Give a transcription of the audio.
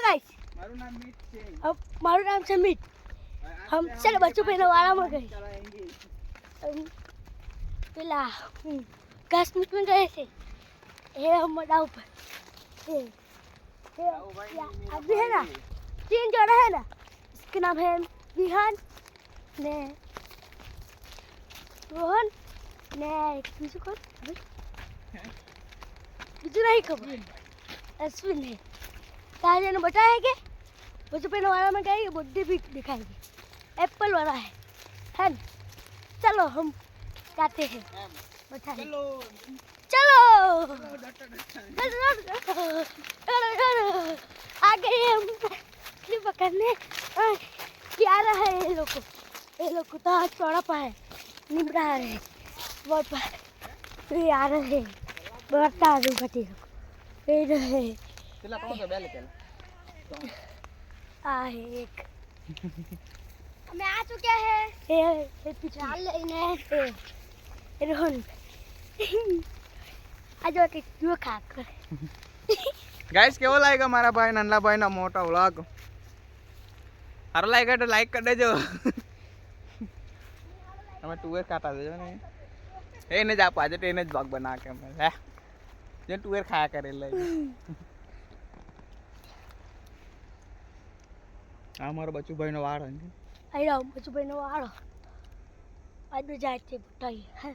Guys મારું નામ મીત છે अब मारू नाम से मीट हम चलो बच्चों पे वाला में गए पेला घास मीट में गए थे ये हम मडा ऊपर ये अभी है ना 3 जोड़ा है ना इसके नाम है विहान ने रोहन ने बीजू कौन बीजू नहीं खबर अश्विन है ताजे ने बताया कि बच्चों पे वाला में गए बुद्धि भी दिखाएगी एप्पल वाला है ना? चलो हम जाते हैं बताए ચલો चलो आ गए हम मछली पकड़ने क्या रहा है ये लोग को तो हाथ चौड़ा पा है निबड़ा रहे बहुत तो ये आ रहे बढ़ता आ रही बटी ये रहे પેલા કોણ છે બેલે પેલા आ है एक हमें आ चुके हैं ये पीछे हाल लेने ये रोहन आज के जो खा कर ગાઈસ કેવો લાગ્યો મારા ભાઈ નાનલા ભાઈનો મોટો વ્લોગ સારો લાગ્યો તો લાઈક કરી દેજો અમે ટુવેર ખાતા દેજો ને એને જ આપો આજે એને જ બ્લોગ બના કે અમે હે જે ટુવેર ખાયા કરે લઈ આ મારો બચુભાઈનો વાળ હે आई रहा हूँ बच्चों बहनों आ रहा आज जाते बुटाई है